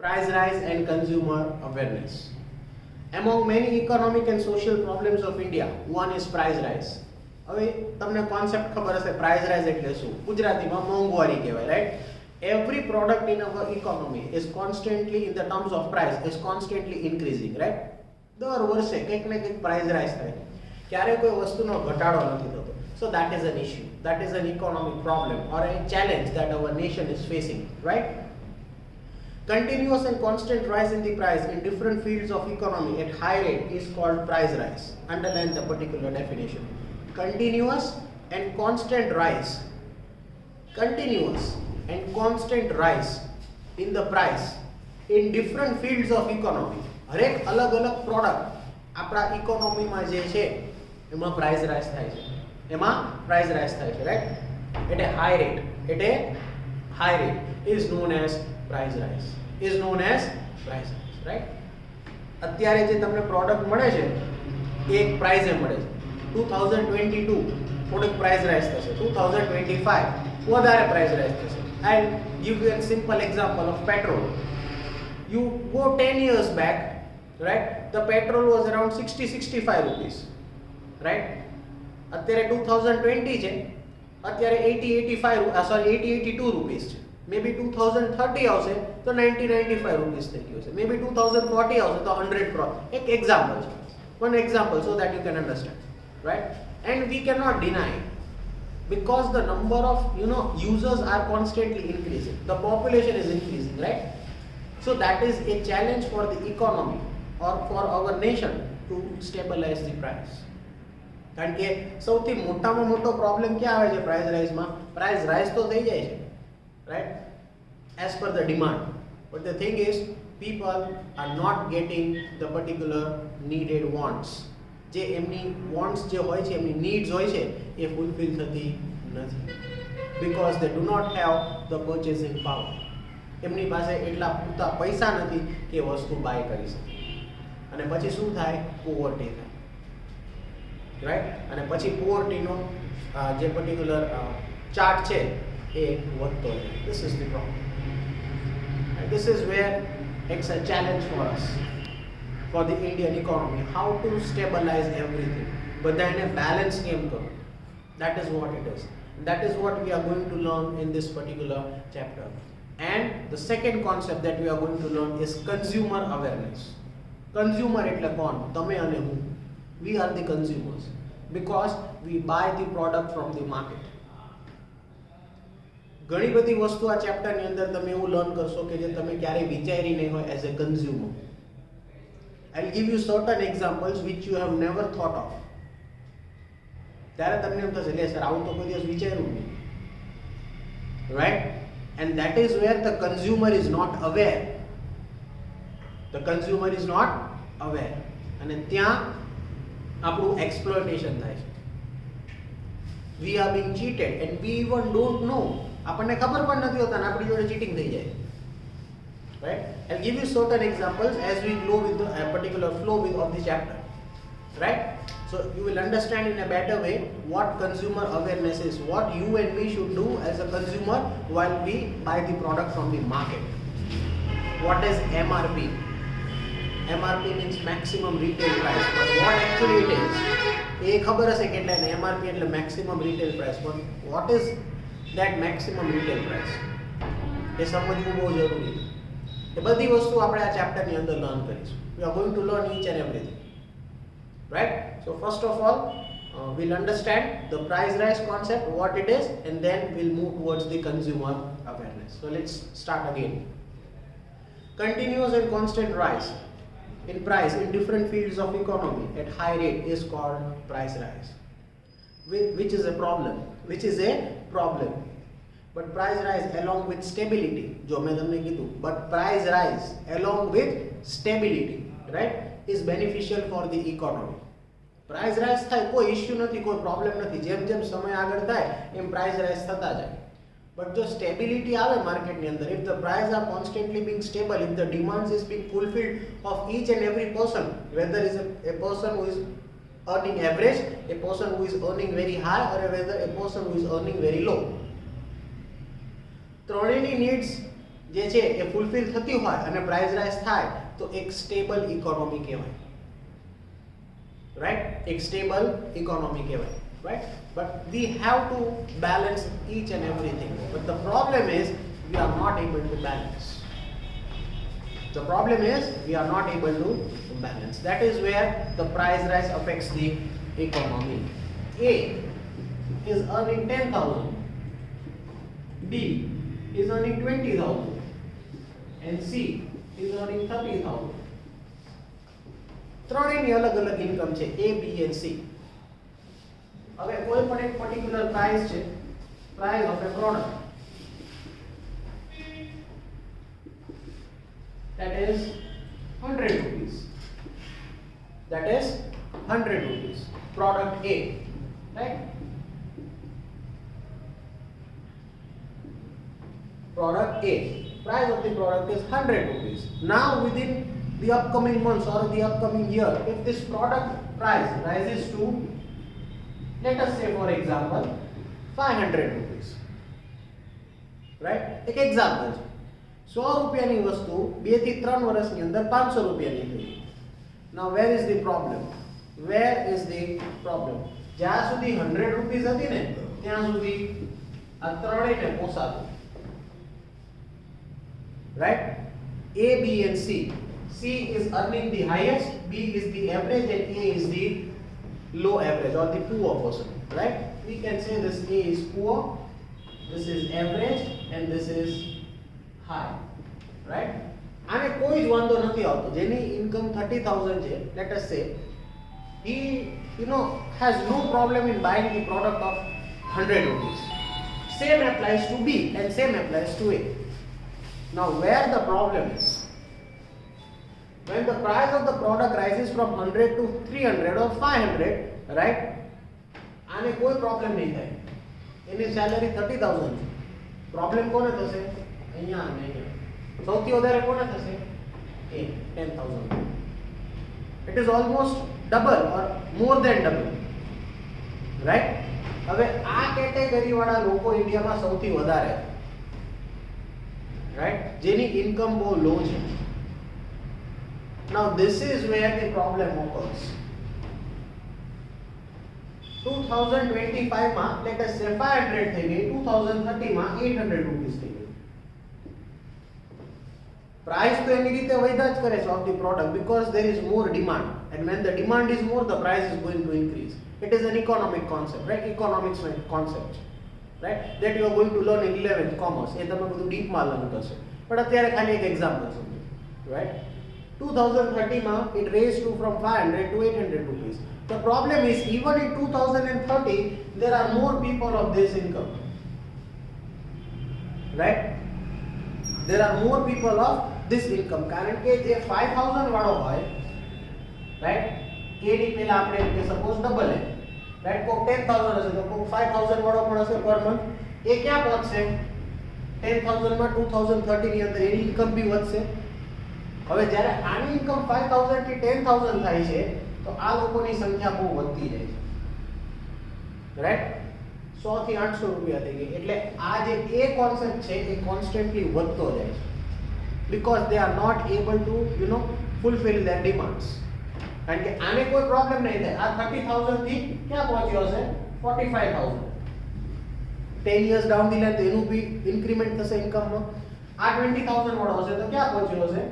Price rise and consumer awareness. Among many economic and social problems of India, one is price rise. હવે તમને concept ખબર હશે price rise એટલે શું? ગુજરાતીમાં મોંઘવારી કહેવાય, right? Every product in our economy is constantly, in the terms of price, is constantly increasing, right? દર વર્ષે કંઈક ને કંઈક price rise થાય, ક્યારે કોઈ વસ્તુનો ઘટાડો નથી થતો. So that is an issue, that is an economic problem or a challenge that our nation is facing, right? Continuous and constant rise in the price in different fields of economy at high rate is called price rise. Underline the particular definition. Continuous and constant rise. Continuous and constant rise in the price in different fields of economy. હરેક અલગ અલગ product આપણા ઇકોનોમીમાં જે છે એમાં price rise થાય છે, એમાં પ્રાઇસ રાઇઝ થાય છે, right? At a high rate, at a high rate is known as price rise, is known as price rise, right? અત્યારે જે તમને પ્રોડક્ટ મળે છે એ એક પ્રાઇસે મળે છે. 2022 થોડીક પ્રાઇસ રાઇઝ થશે, 2025 વધારે પ્રાઇસ રાઇઝ થશે. I'll give you a simple example of petrol. You go 10 years back, right? The petrol was around 60-65 rupees, right? અત્યારે 2020 છે, અત્યારે 80-82 રૂપીસ છે. મેબી 2030 આવશે તો 90-95 રૂપીસ થઈ ગયું છે. મેબી 2040 આવશે તો 100 એક એક્ઝામ્પલ છે, one example so that you can understand, right? And we cannot deny, because the number of users are constantly increasing, the population is increasing, right? So that is a challenge for the economy or for our nation to stabilize the price. કારણ કે સૌથી મોટામાં મોટો problem ક્યાં આવે છે price રાઇઝમાં? Price rise તો થઈ જાય છે, right, as per the demand, but the thing is people are not getting the particular needed wants. જે એમની wants જે હોય છે, એમની needs હોય છે, એ fulfill થતી નથી, because they do not have the purchasing power. એમની પાસે એટલા પૂરતા પૈસા નથી કે વસ્તુ બાય કરી શકે. અને પછી શું થાય? પોવર્ટી થાય, રાઈટ? અને પછી પોવર્ટીનો જે પર્ટિક્યુલર ચાર્ટ છે એ વધતો જાય. This is the problem. And this is where it's a challenge for us, for the Indian economy, how to stabilize everything. બધાને balance કેમ કરવું? That is what it is. That is what we are going to learn in this particular chapter. And the second concept that we are going to learn is consumer awareness. Consumer એટલે કોણ? તમે અને હું. We are the consumers because we buy the product from the market. ઘણી બધી વસ્તુ આ ચેપ્ટરની અંદર તમે એવું લર્ન કરશો કે જે તમે ક્યારેય વિચારી નહીં હોય as a consumer. I'll give you certain examples which you have never thought of. ત્યારે તમને એમ થશે લે સર આવું તો કોઈ દિવસ વિચાર્યું નહીં, right? And that is where the consumer is not aware. The consumer is not aware. અને ત્યાં આપણું exploitation થાય છે. We are being cheated and we even don't know. આપણને ખબર પણ નથી હોતા ને આપણી જોડે ચીટિંગ થઈ જાય, right? I'll give you certain examples as we go with the particular flow of the chapter, right? So you will understand in a better way what consumer awareness is, what you and me should do as a consumer while we buy the product from the market. What is MRP? MRP means maximum retail price, but what actually it is? એ ખબર હશે કેટલા ને MRP એટલે maximum retail price, but what is that maximum retail price? એ સમજવું બહુ જરૂરી છે. એ બધી વસ્તુ આપણે આ ચેપ્ટરની અંદર લર્ન કરીશું. We are going to learn each and everything, right? So first of all, we'll understand the price rise concept, what it is, and then we'll move towards the consumer awareness. So let's start again. Continuous and constant rise in price in different fields of economy at high rate is called price rise, which is a problem. But price rise along with stability, जो मैं तुमने कीधु, but price rise along with stability, right, is beneficial for the economy. Price rise થાય કોઈ issue નથી, કોઈ problem નથી, જેમ જેમ સમય આગળ થાય એમ price rise થતા જાય. But જો stability આવે માર્કેટની અંદર, if the price are constantly being stable, if the demands is being fulfilled of each and every person, whether is a person who is earning average, a person who is earning very high, or whether a person who is earning very low, ત્રણેયની needs જે છે એ fulfil થતી હોય અને price rise થાય તો એક stable economy કહેવાય, right? એક સ્ટેબલ ઇકોનોમી કહેવાય, right? But we have to balance each and everything. But the problem is we are not able to balance. The problem is we are not able to balance. That is where the price rise affects the economy. A is earning 10,000. B is earning 20,000. And C is earning 30,000. ત્રણેયની અલગ અલગ income છે, A, B and C. હવે કોઈ પણ એક particular price છે, price of A product, that is 100 rupees. That is 100 rupees. Product A, right? Product A. Price of the product is 100 rupees. Now within the upcoming months or the upcoming year, if this product price rises to, let us say for example 500 rupees, right? એક example છે, 100 રૂપિયાની વસ્તુ 2 થી 3 વર્ષની અંદર 500 રૂપિયાની થઈ. Now where is the problem? Where is the problem? જ્યાં સુધી 100 રૂપીસ હતી ને ત્યાં સુધી આ ત્રણેયને પોસાતું, right? A, B and C. C is earning the highest, B is the average and A is the low average or the poor person, right? We can say this A is poor, this is average and this is high, right? આને કોઈ જ વાંધો નથી આવતો, જેની income 30,000 છે, let us say he has no problem in buying the product of 100 rupees. Same applies to B and same applies to A. Now where the problem is, when the price of the product rises from 100 to 300 or 500, right? આને કોઈ problem નહીં થાય, એની salary 30,000 છે. Problem કોને થશે? અહીંયા અને અહીંયા. સૌથી વધારે કોને થશે? A, 10,000. It is almost double or more than double, right? હવે આ કેટેગરી વાળા લોકો ઇન્ડિયામાં સૌથી વધારે, right? જેની ઇન્કમ બહુ લો છે. Now this is where the problem occurs. 2025 માં let us say 500 થઈ ગઈ, 2030 માં 800 રૂપીસ થઈ ગઈ. પ્રાઇસ તો એની રીતે વધ્યા જ કરે છે of the product because there is more demand, and when the demand is more the price is going to increase. It is an economic concept, right? Economics concept, right? That you are going to learn in 11th commerce. એ તમે બધું ડીપમાં learn કરશો, પણ અત્યારે ખાલી એક example સમજો, right? 2030 માં it raised to from 500 to 800 rupees. The problem is even in 2030 there are more people of this income, right? There are more people of this income, કારણ કે જે 5000 વાળો હોય, right? એની પહેલા આપણે કે સપોઝ ડબલ હે, રાઈટ? કોક 10000 હશે તો કોક 5000 વાળો પણ હશે પર મંથ. એ ક્યાં પહોંચશે? 10000 માં 2030 ની અંદર એની ઇન્કમ બી વધશે. હવે જ્યારે આની ઇન્કમ 5000 થી 10000 થાય છે તો આ લોકોની સંખ્યા બહુ વધતી જાય છે, રાઈટ? 100 થી 800 રૂપિયા થઈ ગઈ. એટલે આ જે એ કોન્સેપ્ટ છે એ કોન્સ્ટન્ટલી વધતો જાય છે because they are not able to fulfill their demands. કારણ કે આને કોઈ પ્રોબ્લેમ નહીં થાય. આ 30,000 થી ક્યાં પહોંચ્યો હશે? 45,000. 10 years down the line તો એનું બી ઇન્ક્રીમેન્ટ થશે ઇન્કમમાં. આ 20,000 વાળો હશે તો ક્યાં પહોંચ્યો હશે?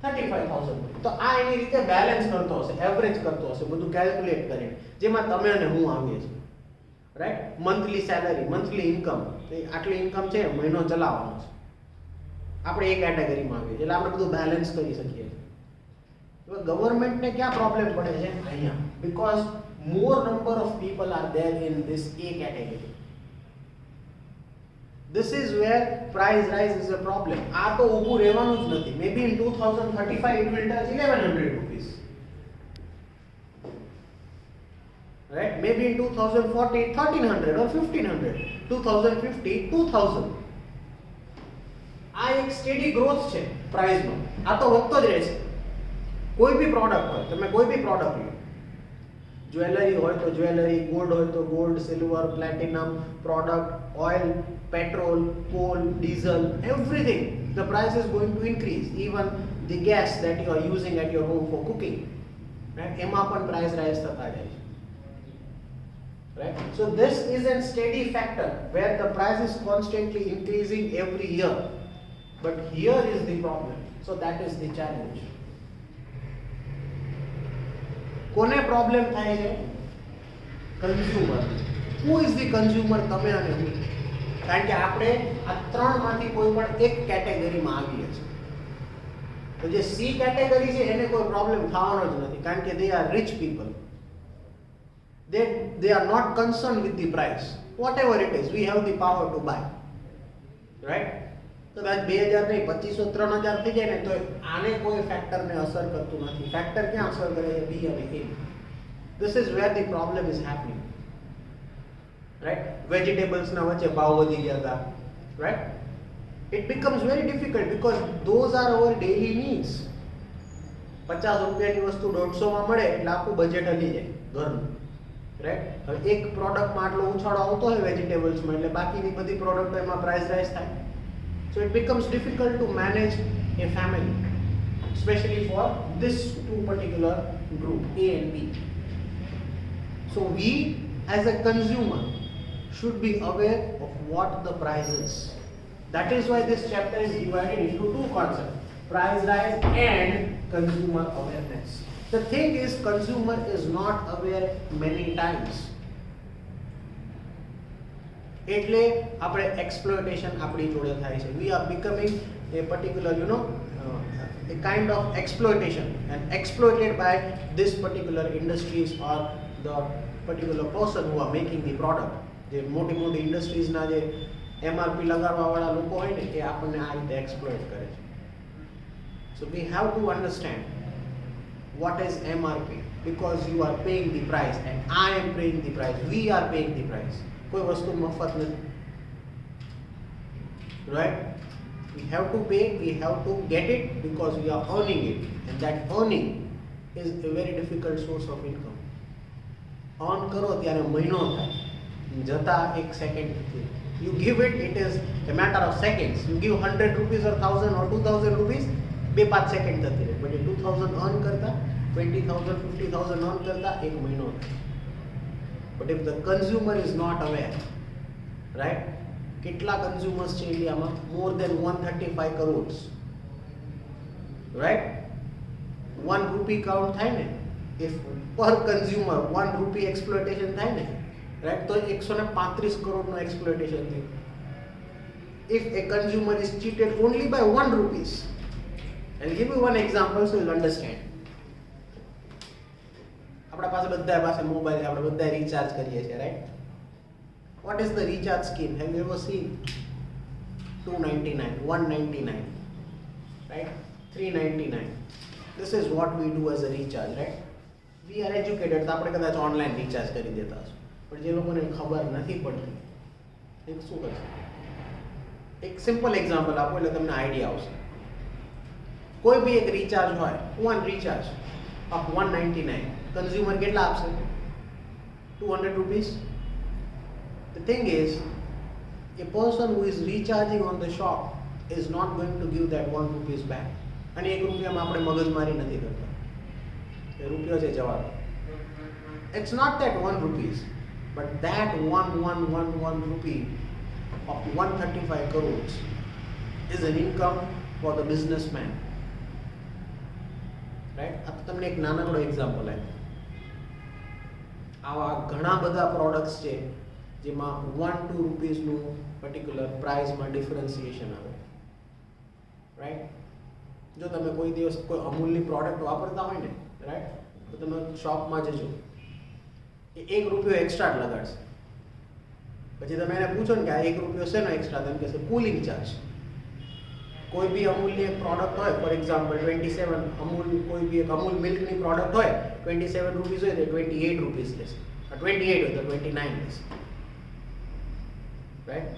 35,000. તો આ એની રીતે બેલેન્સ કરતો હશે, એવરેજ કરતો હશે, બધું કેલ્ક્યુલેટ કરીને, જેમાં તમે અને હું આવીએ છીએ, right? Monthly salary, monthly income, આટલી ઇન્કમ છે, મહિનો ચલાવવાનો છે, આપણે એ કેટેગરીમાં આવીએ છીએ, એટલે આપણે બધું બેલેન્સ કરી શકીએ છીએ. ગવર્મેન્ટને ક્યાં પ્રોબ્લેમ પડે છે? અહીંયા, because more number of people are there in this A category. This is where price rise is a problem. આ તો ઊભું રહેવાનું જ નથી. Maybe in 2035 it will touch 1100 rupees. Right? Maybe in 2040 1300 or 1500. 2050 2000. આ એક સ્ટેડી ગ્રોથ છે પ્રાઇસમાં. આ તો વધતો જ રહેશે. કોઈ બી પ્રોડક્ટ હોય, તમે કોઈ બી પ્રોડક્ટ લો, જ્વેલરી હોય તો જ્વેલરી, ગોલ્ડ હોય તો gold, silver, platinum, product, oil, petrol, call, diesel, everything the price is going to increase. Even the gas that you are using at your home for cooking, right? એમાં પણ price rise થતા જાય છે. Right? So this is a steady factor where the price is constantly increasing every year. But here is the problem. So that is the challenge. કોને problem થાય છે? Consumer. Who is the consumer? તમે અને હું. કારણ કે આપણે આ ત્રણમાંથી કોઈ પણ એક કેટેગરીમાં આવીએ છીએ. તો જે સી કેટેગરી છે એને કોઈ પ્રોબ્લેમ થવાનો જ નથી કારણ કે they are rich people. They are not concerned with the price. Whatever it is, we have the power to buy. Right? તો કદાચ 2000 નહીં 2500 3000 થઈ જાય ને તો આને કોઈ ફેક્ટરને અસર કરતું નથી. ફેક્ટર ક્યાં અસર કરે છે? બી અને એ. This is where the problem is happening. Right? Vegetables ના વચ્ચે ભાવ વધી ગયા હતા. Right? It becomes very difficult because those are our daily needs. 50 રૂપિયાની વસ્તુ 150 માં મળે એટલે આખું બજેટ હલી જાય ઘરનું. રાઈટ? હવે એક પ્રોડક્ટમાં આટલો ઉછાળો આવતો હોય વેજીટેબલ્સમાં એટલે બાકીની બધી પ્રોડક્ટ એમાં પ્રાઇસ રાઇઝ થાય. So it becomes difficult to manage a family, especially for this two particular group, A and B. So we as a consumer should be aware of what the price is. That is why this chapter is divided into two concepts, price rise and consumer awareness. The thing is, consumer is not aware many times. એટલે આપણે exploitation આપણી જોડે થાય છે. We are becoming a particular, a kind of exploitation and exploited by this particular industries or the particular person who are making the product. જે મોટી મોટી ઇન્ડસ્ટ્રીઝના જે એમઆરપી લગાડવાવાળા લોકો હોય ને એ આપણને આ રીતે એક્સપ્લોઇટ કરે છે. So we have to understand what is MRP because you are paying the price and I am paying the price. We are paying the price. કોઈ વસ્તુ મફત નથી. Right? We have to pay, we have to get it because we are earning it and that earning is a very difficult source of income. Earn કરો ત્યારે મહિનો થાય જતા એક second. You give it, it is a matter of seconds. You give 100 rupees or 1000 or 2000 rupees, 2-5 second જતી રહે. But 2000 earn કરતા 20,000 50,000 earn કરતા એક મહિનો થાય. But if the consumer is not aware, right? કેટલા consumers છે ઇન્ડિયામાં? More than 135 crores. Right? 1 rupee count થાય ને, if per consumer 1 rupee exploitation થાય ને, right? તો 135 કરોડનો exploitation થયું. If a consumer is cheated only by 1 rupees, I'll give you one example so you'll understand. આપણા પાસે બધા પાસે મોબાઈલ છે, આપણે બધા રિચાર્જ કરીએ છીએ, right? What is the recharge scheme? Have you ever seen? 299, 199, right? 399. This is what we do as a recharge, right? We are educated, તો આપણે કદાચ ઓનલાઈન રિચાર્જ કરી દેતા હશું. પણ જે લોકોને ખબર નથી પડતી એ શું કરશે? એક સિમ્પલ એક્ઝામ્પલ આપો એટલે તમને આઈડિયા આવશે. કોઈ બી એક રિચાર્જ હોય, one recharge of 199, કન્ઝ્યુમર કેટલા આપશે? 200 rupees. The thing is, a person who is recharging on the shop is not going to give that 1 rupees back. અને 1 રૂપિયામાં આપણે મગજમારી નથી કરતા. એ રૂપિયો છે જવાબ. It's not that 1 rupees, but that 1 rupee of 135 crores is an income for the businessman. Right? આ તમને એક નાનકડો એક્ઝામ્પલ આપ્યો. આવા ઘણા બધા પ્રોડક્ટ્સ છે જેમાં 1-2 રૂપીસનું પર્ટિક્યુલર પ્રાઇસમાં ડિફરન્સિએશન આવે. રાઈટ? જો તમે કોઈ દિવસ કોઈ અમૂલની પ્રોડક્ટ વાપરતા હોય ને, રાઈટ, તો તમે શોપમાં જજો, એ 1 રૂપિયો એક્સ્ટ્રા જ લગાડશે. પછી તમે એને પૂછો ને કે આ 1 રૂપિયો શેનો એક્સ્ટ્રા? તમે કહેશે કુલિંગ ચાર્જ. કોઈ બી અમૂલની એક પ્રોડક્ટ હોય, ફોર એક્ઝામ્પલ 27 અમૂલ, કોઈ બી એક અમૂલ મિલ્કની પ્રોડક્ટ હોય, 27 રૂપીસ હોય તો 28 રૂપીસ લેશે. 28 હોય તો 29 લેશે. Right?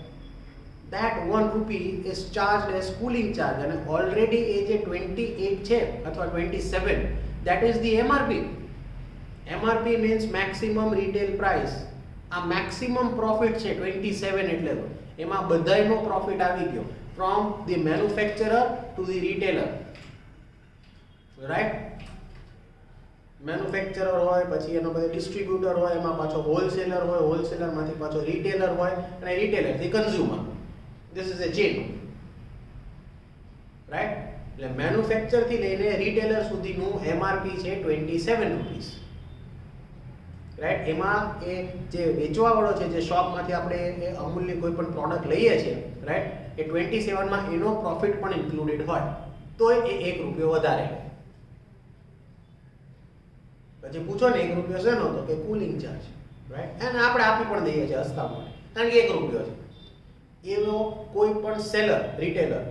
That 1 rupee is charged as cooling charge and already એ જે 28 છે અથવા 27, that is the MRP. MRP means maximum retail price. આ maximum profit છે 27 એટલે તો એમાં બધાયનો પ્રોફિટ આવી ગયો. from the manufacturer to the retailer, right? Manufacturer હોય, પછી એનો પછી ડિસ્ટ્રીબ્યુટર હોય, એમાં પાછો હોલસેલર હોય, હોલસેલરમાંથી પાછો રિટેલર હોય, અને રિટેલરથી consumer. This is a chain, right? એટલે મેન્યુફેક્ચરથી લઈને રિટેલર સુધીનું MRP છે 27 રૂપીસ, રાઈટ? એમાં એ જે વેચવાવાળો છે, જે શોપમાંથી આપણે એ અમૂલની કોઈ પણ પ્રોડક્ટ લઈએ છીએ, રાઈટ, એ 27 માં એનો પ્રોફિટ પણ ઇન્ક્લુડેડ હોય તો એ 1 રૂપિયો વધારે. પછી પૂછો ને 1 રૂપિયો શેનો, તો કે કુલિંગ ચાર્જ, રાઈટ? અને આપણે આપી પણ દઈએ છીએ હસતા મોઢે, કારણ કે 1 રૂપિયો છે. એવો કોઈ પણ સેલર, રિટેલર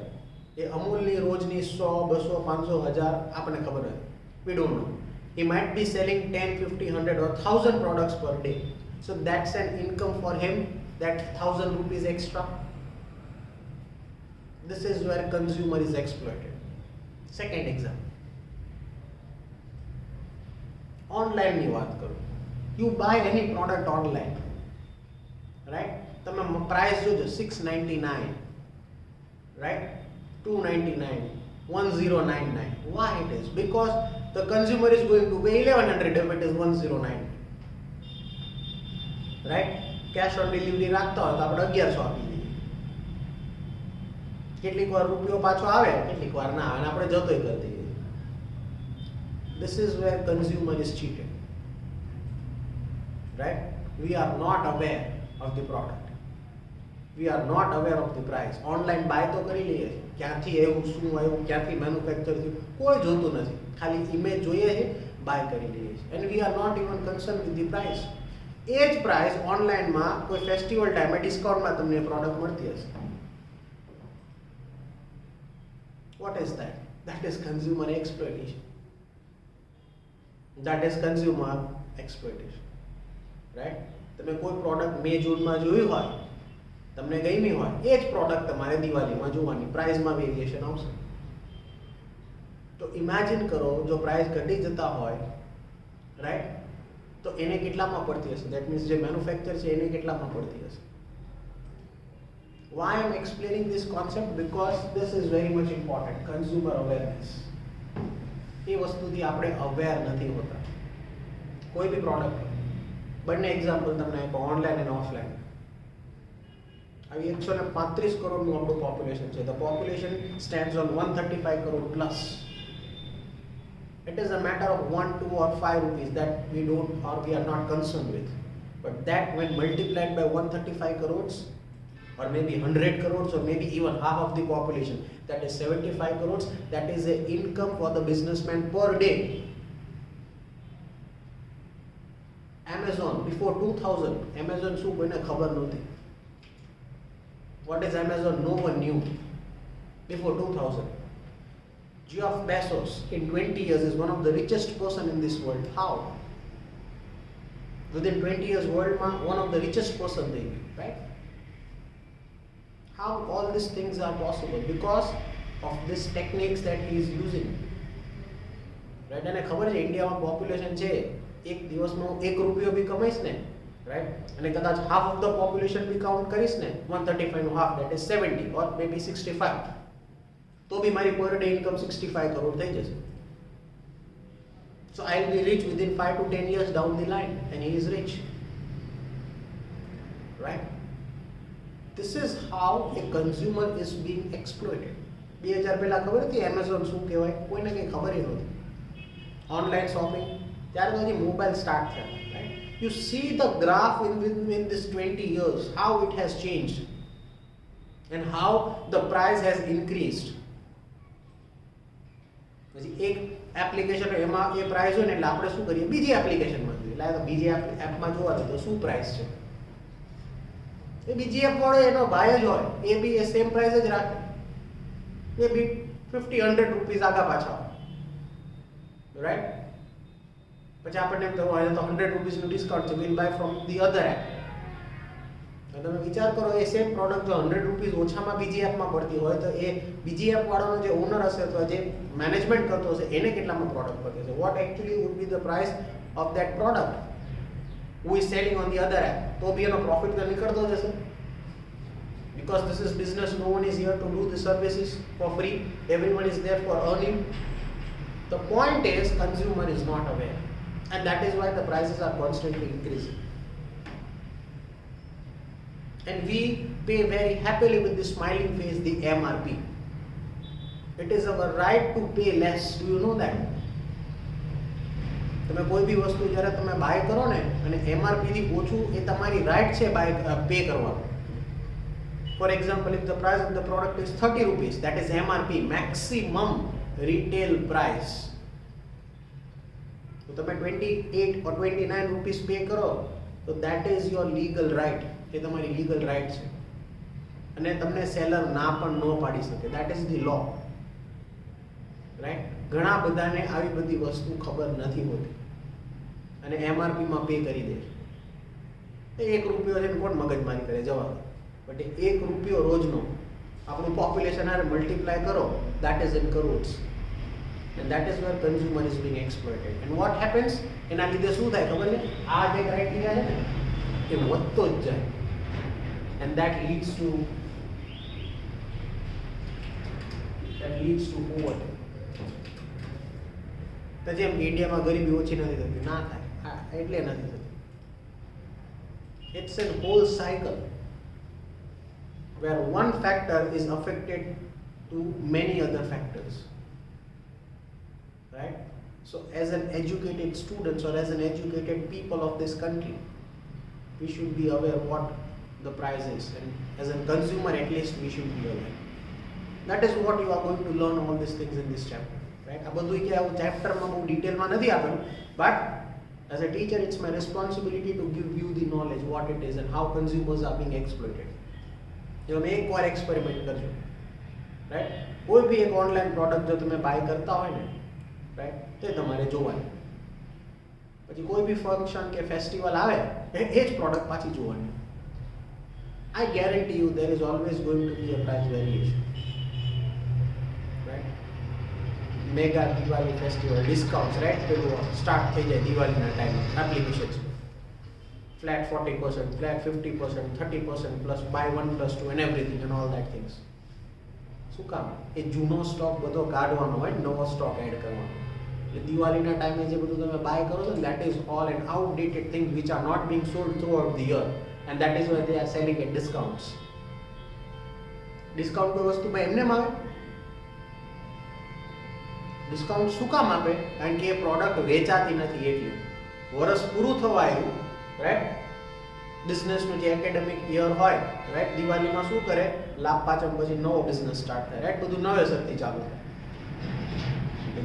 એ અમૂલની રોજની 100, 200, 500, 1000 આપણને ખબર નથી, we don't know. He might be selling 10, 50, 100 or 1000 products per day. So that's an income for him, that 1000 rupees extra. This is where consumer is exploited. Second example. Online ની વાત કરું. You buy any product online, right? તમે price જોજો, 699, right? 299, 1099. Why it is? Because the consumer is going to pay 1100 if it is 109, right? Cash on delivery રાખતા હોય તો આપણે 1100 આપી દઈએ. કેટલીક વાર રૂપિયો પાછો આવે, કેટલીક વાર ના આવે, અને આપણે જતોય કરી દઈએ. This is where consumer is cheated, right? We are not aware of the product. We are not aware of the price. Online buy તો કરી લઈએ, ક્યાંથી એવું, શું આવ્યું, ક્યાંથી મેન્યુફેક્ચર થયું, કોઈ જોતું નથી. ખાલી ઇમેજ જોઈએ છે, બાય કરી લઈએ છીએ. And we are not even concerned with the price. એ જ પ્રાઇસ ઓનલાઈનમાં કોઈ ફેસ્ટિવલ ટાઈમે ડિસ્કાઉન્ટમાં તમને પ્રોડક્ટ મળતી હશે. What is that? That is consumer exploitation. That is consumer exploitation, right? તમે કોઈ પ્રોડક્ટ મે જૂનમાં જોયું હોય, તમને ગમી હોય, એ જ પ્રોડક્ટ તમારે દિવાળીમાં જોવાની, પ્રાઇસમાં વેરિએશન આવશે. તો ઇમેજિન કરો, જો પ્રાઇસ ઘટી જતા હોય, રાઈટ, તો એને કેટલામાં પડતી હશે? દેટ મીન્સ જે મેન્યુફેક્ચર છે એને કેટલામાં પડતી હશે? Why I am explaining this concept? Because this is very much important. Consumer awareness. એ વસ્તુથી આપણે અવેર નથી હોતા. કોઈ બી પ્રોડક્ટ, બંને એક્ઝામ્પલ તમને આપ્યો, ઓનલાઈન અને ઓફલાઈન. આવી 135 કરોડનું આપણું પોપ્યુલેશન છે. The population stands on 135 crore plus. It is a matter of 1, 2 or 5 rupees that we don't or we are not concerned with. But that when multiplied by 135 crores or maybe 100 crores or maybe even half of the population, that is 75 crores, that is a income for the businessman per day. Amazon before 2000, Amazon શું કોઈને ખબર નહોતી. What is Amazon? No one knew before 2000. Jeff Bezos in 20 years is one of the richest person in this world. How? Within 20 years world ma one of the richest person they be, right? How all these things are possible? Because of these techniques that he is using, right? અને ખબર છે ઇન્ડિયામાં population છે, એક દિવસમાં 1 રૂપિયો બી કમાઈશ ને, right, અને કદાચ half of the population be count કરીશ ને, 135 નું half, that is 70 or maybe 65, તો બી મારી પર ડે ઇન્કમ 65 કરોડ થઈ જશે. So I will be rich within 5 to 10 years down the line, and he is rich, right? This is how a consumer is being exploited. 2000 પહેલા ખબર હતી Amazon શું કહેવાય? કોઈને કંઈ ખબર જ નહોતી. ઓનલાઈન શોપિંગ ત્યારે તો હજી મોબાઈલ સ્ટાર્ટ થયા, right? You see the graph in this 20 years, how it has changed and how the price has increased. પછી એક એપ્લિકેશન એમાં એ પ્રાઇસ હોય ને એટલે આપણે શું કરીએ, બીજી એપ્લિકેશનમાં જોઈએ, એટલે બીજી એપમાં જોવા દે તો શું પ્રાઇસ છે. એ બીજી એપ વાળો એનો ભાઈ જ હોય, એ બી એ સેમ પ્રાઇસ જ રાખે, એ બી 50-100 રૂપીસ આગા પાછા, રાઈટ? પછી આપણને એમ થયું તો 100 રૂપીસનું ડિસ્કાઉન્ટ છે, will buy from the other app. તમે વિચાર કરો, એ સેમ પ્રોડક્ટ જો 100 રૂપીસ ઓછામાં બીજી એપમાં પડતી હોય તો એ બીજી એપ વાળાનો જે ઓનર હશે અથવા જે મેનેજમેન્ટ કરતો હશે એને કેટલામાં પ્રોડક્ટ પડતી હશે? What actually would be the price of that product who is selling on the other app? તો બી એનો પ્રોફિટ તો નીકળતો જ હશે, because this is business, no one is here to do the services for free, everyone is there for earning. The point is consumer is not aware, and that is why the prices are constantly increasing. And we pay very happily with the smiling face the MRP. It is our right to pay less. Do you know that? તમે કોઈ બી વસ્તુ જ્યારે તમે by કરો ને અને MRP થી ઓછું એ તમારી રાઈટ છે બાય પે કરવાનો. For example, if the price of the product is 30 rupees, that is MRP, maximum retail price. તો તમે 28 or 29 rupees pay કરો તો that is your legal right. એ તમારી લીગલ રાઈટ છે અને તમને સેલર ના પણ ન પાડી શકે. That is the law. Right? ઘણા બધાને આવી બધી વસ્તુ ખબર નથી હોતી અને MRP માં પે કરી દે. 1 રૂપિયો છે કોણ મગજમારી કરે જવા દો. બટ 1 રૂપિયો રોજનો આપણું પોપ્યુલેશન આરે મલ્ટીપ્લાય કરો, that is in crores. And that is where consumer is being exploited. And what happens? એના લીધે શું થાય ખબર છે? આ જે ક્રાઇટેરિયા છે ને એ વધતો જ જાય. And that leads to poverty. તો જેમ કે ઇન્ડિયામાં ગરીબી ઓછી નથી થતી, ના થાય એટલે નથી થતી. It's a whole cycle where one factor is affected to many other factors, right? So as an educated students or as an educated people of this country, we should be aware what the price is, and as a consumer at least we should be aware. That is what you are going to learn all these things in this chapter, right? આ બધું કે આ chapter માં બહુ ડિટેલમાં નથી આપેલું, but as a teacher it's my responsibility to give you the knowledge what it is and how consumers are being exploited. જો તમે એકવાર એક્સપેરિમેન્ટ કરજો, રાઈટ? કોઈ બી એક ઓનલાઈન પ્રોડક્ટ જો તમે બાય કરતા હોય ને, રાઈટ, તે તમારે જોવાની. પછી કોઈ બી ફંક્શન કે ફેસ્ટિવલ આવે એ જ પ્રોડક્ટ પાછી જોવાની. I guarantee you there is always going to be a price variation, right? Mega Diwali festival discounts, right? પેલું સ્ટાર્ટ થઈ જાય દિવાળીના ટાઈમે applications, flat 40%, flat 50%, 30% plus buy 1 plus 2 and everything and all that things. શું કામ? એ જૂનો stock બધો કાઢવાનો હોય, નવો સ્ટોક એડ કરવાનો. એટલે દિવાળીના ટાઈમે જે બધું તમે બાય કરો છો that is all an outdated things which are not being sold throughout the year. And that is why they are selling at discounts. Discount કોઈ વસ્તુ ભાઈ એમને આવે? ડિસ્કાઉન્ટ શું કામ આપે? કારણ કે એ પ્રોડક્ટ વેચાતી નથી એટલે. વર્ષ પૂરું થવા આવ્યું, રાઈટ? બિઝનેસનું જે એકેડેમિક યર હોય, રાઈટ, દિવાળીમાં શું કરે? લાભ પાચમ પછી નવો બિઝનેસ સ્ટાર્ટ થાય, રાઈટ? બધું નવેસરથી ચાલુ થાય.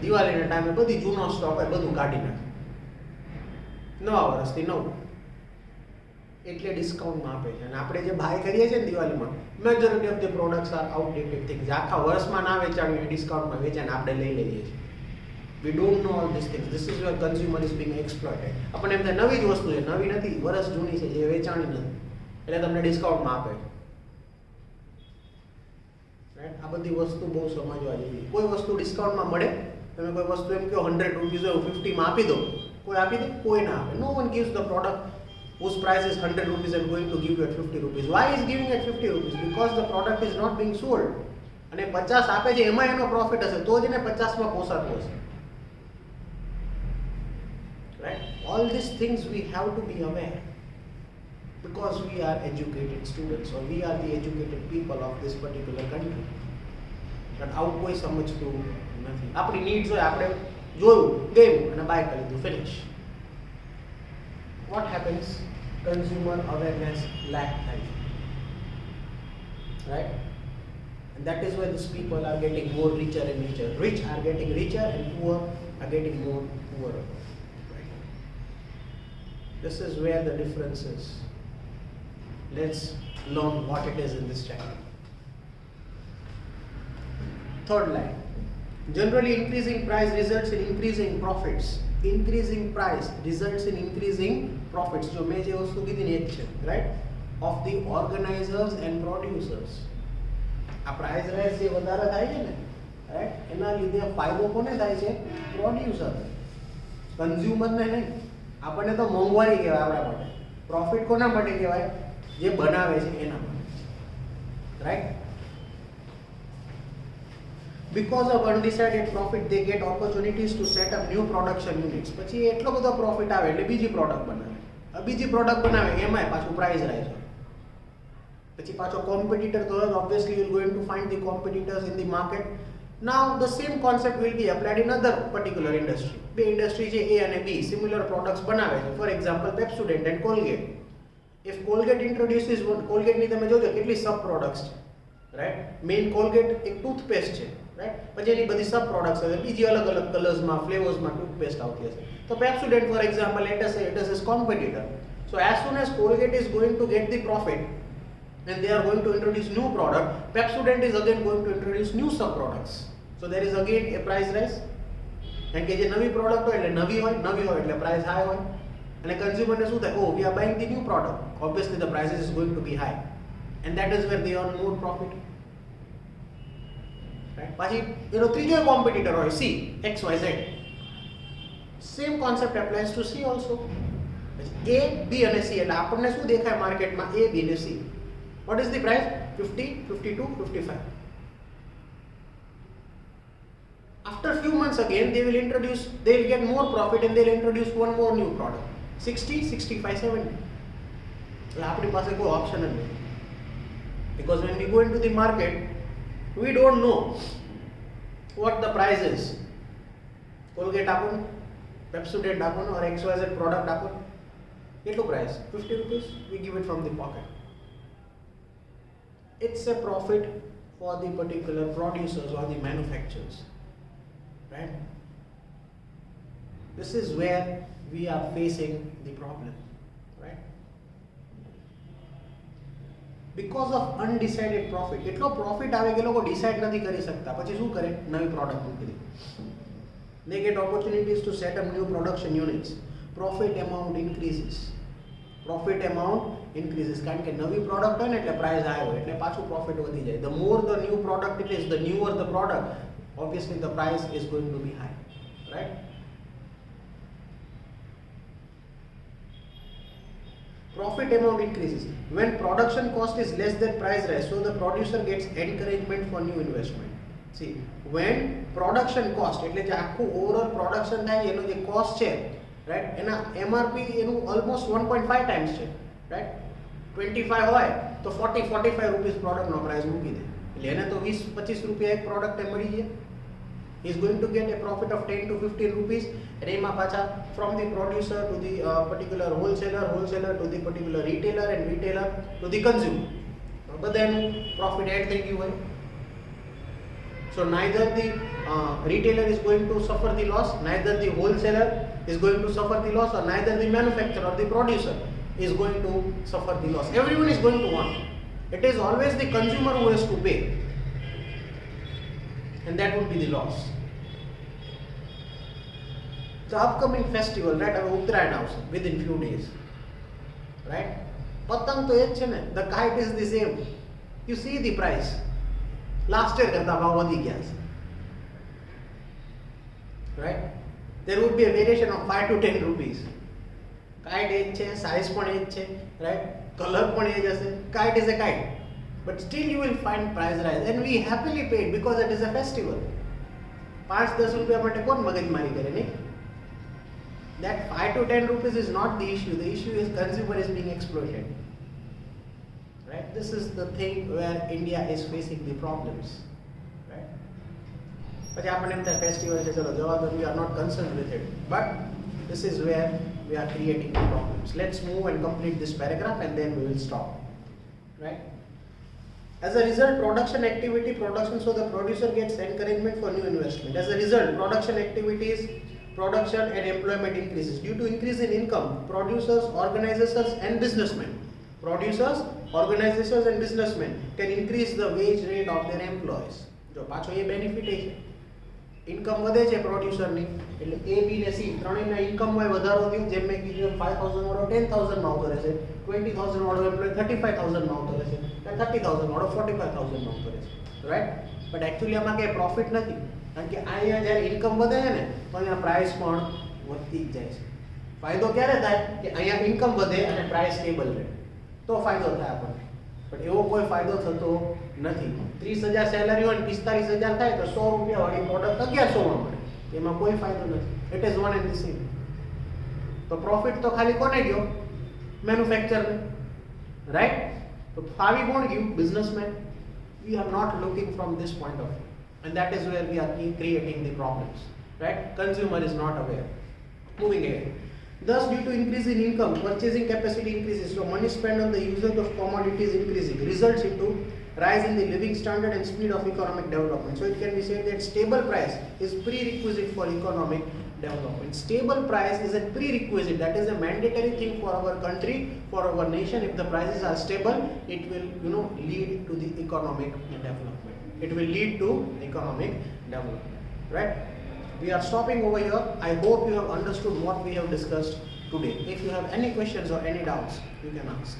દિવાળીના ટાઈમે બધી જૂનો સ્ટોક હોય બધું કાઢી નાખે, નવા વર્ષથી નવું, એટલે ડિસ્કાઉન્ટમાં આપે છે. અને આપણે જે બાય કરીએ છીએ ને દિવાળીમાં, majority of the products are outdated things. આખા વર્ષમાં ના વેચાણ ડિસ્કાઉન્ટમાં વેચાણ આપણે લઈ લઈએ છીએ. We don't know all this things. This is wear consumer is being exploited. આપણને એમ થાય નવી જ વસ્તુ છે, નવી નથી, વર્ષ જૂની છે, જે વેચાણી નથી, એટલે તમને ડિસ્કાઉન્ટમાં આપે. રાઈટ? આ બધી વસ્તુ બહુ સમજવા જેવી. કોઈ વસ્તુ ડિસ્કાઉન્ટમાં મળે, તમે કોઈ વસ્તુ એમ કહો 100 રૂપીસ હોય 50માં આપી દો, કોઈ આપી દે? કોઈ ના આપે. No one gives the product whose price is 100 rupees and going to give you at 50 rupees. Why is giving at 50 rupees? Because the product is not being sold. અને 50 આપે છે એમાં એનો પ્રોફિટ હશે તો જ એને 50માં પોસાતું હશે. Right? All these things we have to be aware because we are educated students or we are the educated people of this particular country. But આવું કોઈ સમજતું નથી. આપણી નીડ્સ હોય, આપણે જોયું, ગયું અને બાય કરી દીધું, finish. What happens? Consumer awareness lack થાય, right? And that is why these people are getting more richer and richer. Rich are getting richer and poor are getting more poorer. Right? This is where the difference is. Let's learn what it is in this chapter. Third line. Generally, increasing price results in increasing profits. Increasing price results in increasing profits. जो मैं जो वस्तु की दिन एक है, right? Of the organizers and producers. Uh price rise ये વધારે થાય છે ને, right? એના લીધે ફાયદો કોને થાય છે? Producer, consumer ને નહીં. આપણને તો મોંઘવારી કહેવાય આપણા માટે. Profit કોના માટે કહેવાય? જે બનાવે છે એના માટે. right? Because of undecided profit, they get opportunities to set up new production units. પછી એટલો બધો પ્રોફિટ આવે એટલે બીજી પ્રોડક્ટ બનાવે. આ બીજી પ્રોડક્ટ બનાવે એમાંય પાછું પ્રાઇસ રાઇઝ હોય. પછી પાછો કોમ્પિટિટર તો obviously you are going to find the competitors in the market. Now the same concept will be applied in other particular industry. બે ઇન્ડસ્ટ્રી છે A અને B similar products બનાવે છે. For example Pepsodent and Colgate. If Colgate introduces one, Colgate ની તમે જોજો કેટલી સબ products છે, રાઈટ? મેઇન Colgate એક ટૂથપેસ્ટ છે, રાઈટ? પછી એની બધી સબ પ્રોડક્ટ્સ હશે, બીજી અલગ અલગ કલર્સમાં ફ્લેવર્સમાં ટૂથપેસ્ટ આવતી હશે. તો Pepsodent for example, let us say it is his competitor. So as soon as Colgate is going to get the profit and they are going to introduce new product, Pepsodent is again going to introduce new sub products. So there is again a price rise. કારણ કે જે નવી product હોય એટલે નવી હોય એટલે price high હોય, અને કન્ઝ્યુમરને શું થાય, oh we are buying the new product, obviously the prices is going to be high, and that is where they earn more profit, right? પછી એનો ત્રીજો કોમ્પિટિટર હોય C, XYZ. Same concept applies to C also. A, B અને C એટલે આપણને શું દેખાય માર્કેટમાં A, B અને C. What is the price? 50, 52, 55. After few months again they will get more profit and they will introduce one more new product. 60, 65, 70. એટલે આપણી પાસે કોઈ ઓપ્શન જ નથી. Because when we go into the market, we don't know what the price is. Colgate આપો, Pepsodent આપો or XYZ product આપો. કેટલું price? 50 rupees. We give it from the pocket. It's a profit for the particular producers or the manufacturers, right? This is where we are facing the problem, right? Because of undecided profit, એટલો profit આવે કે લોકો decide નથી કરી શકતા, પછી શું કરે? નવી product મૂકી દે. They get opportunities to set up new production units. Profit amount increases. કારણ કે નવી પ્રોડક્ટ હોય ને એટલે પ્રાઇસ હાઈ હોય એટલે પાછું પ્રોફિટ વધી જાય. The more the new product it is, the newer the product, obviously the price is going to be high, right? Profit amount increases when production cost is less than price rise, so the producer gets encouragement for new investment. See, when production cost એટલે જે આખું overall production થાય એનો જે cost છે, right, એના MRP એનું almost 1.5 times છે, રાઈટ? 25 હોય તો 40-45 રૂપીસ પ્રોડક્ટનો પ્રાઇસ મૂકી દે એટલે એને તો 20-25 રૂપિયા એક પ્રોડક્ટે મળી જાય. He is going to get a profit of 10 to 15 rupees, and એમાં પાછા from the producer to the particular wholesaler to the particular retailer and retailer to the consumer. બધાનું profit add થઈ ગયું હોય. So neither the retailer is going to suffer the loss, neither the wholesaler is going to suffer the loss, or neither the manufacturer or the producer is going to suffer the loss. Everyone is going to want. It is always the consumer who has to pay, and that would be the loss. The upcoming festival, right? હવે ઉત્તરાયણ આવશે within few days, right? પતંગ તો એ જ છે ને, the kite is the same. You see the price. Last year કરતા ભાવ વધી ગયા છે, right? There would be a variation of 5 to 10 rupees. Kite એ જ છે, size પણ એ જ છે, right? Color પણ એ જ હશે. Kite is a kite. But still you will find price rise, and we happily paid because it is a festival. 5-10 રૂપિયા માટે કોણ મગજમારી કરે, નહીં? That 5 to 10 rupees is not the issue. The issue is consumer is being exploited, right? This is the thing where India is facing the problems, right? પછી આપણને એમ થાય festival છે, ચલો જવા દો, we are not concerned with it, but this is where we are creating the problems. Let's move and complete this paragraph and then we will stop, right? As a result, production, so the producer gets encouragement for new investment. As a result, production and employment increases. Due to increase in income, producers, organizers and businessmen can increase the wage rate of their employees. જો પાછો એ benefit છે, income વધે છે પ્રોડ્યુસરની એટલે A, B ને C ત્રણેયના ઇન્કમમાં વધારો થયો. જેમ મેં કીધું 5000 વાળો 10000 માં આવતો રહેશે, 20000 વાળો એમ્પ્લોય 35000 માં આવતો રહેશે, અને 30000 વાળો 45000 માં આવતો રહેશે, રાઈટ? બટ એકચ્યુઅલી આમાં કંઈ પ્રોફિટ નથી, કારણ કે અહીંયા જ્યારે ઇન્કમ વધે છે ને તો અહીંયા પ્રાઇસ પણ વધતી જ જાય છે. ફાયદો ક્યારે થાય કે અહીંયા ઇન્કમ વધે અને પ્રાઇસ સ્ટેબલ રહે તો ફાયદો થાય આપણને, બટ એવો કોઈ ફાયદો થતો નથી. 30,000 સેલરી હોય ને 45,000 થાય તો 100 રૂપિયા વાળી પ્રોડક્ટ 1100 માં મળે, એમાં કોઈ ફાયદો નથી. It is one and the same. તો પ્રોફિટ તો ખાલી કોને ગયો? મેન્યુફેક્ચરને, રાઈટ? તો ફાવી કોણ ગયું? Businessman. We are not looking from this point of view, and that is where we are creating the problems, right? Consumer is not aware. Moving ahead. Thus, due to increase in income, purchasing capacity increases, so money spent on the usage of commodities increasing, results into rise in the living standard and speed of economic development. So it can be said that stable price is prerequisite for economic development. Stable price is a prerequisite, that is a mandatory thing for our country, for our nation. If the prices are stable, it will, lead to the economic development. It will lead to economic development, right? We are stopping over here. I hope you have understood what we have discussed today. If you have any questions or any doubts, you can ask.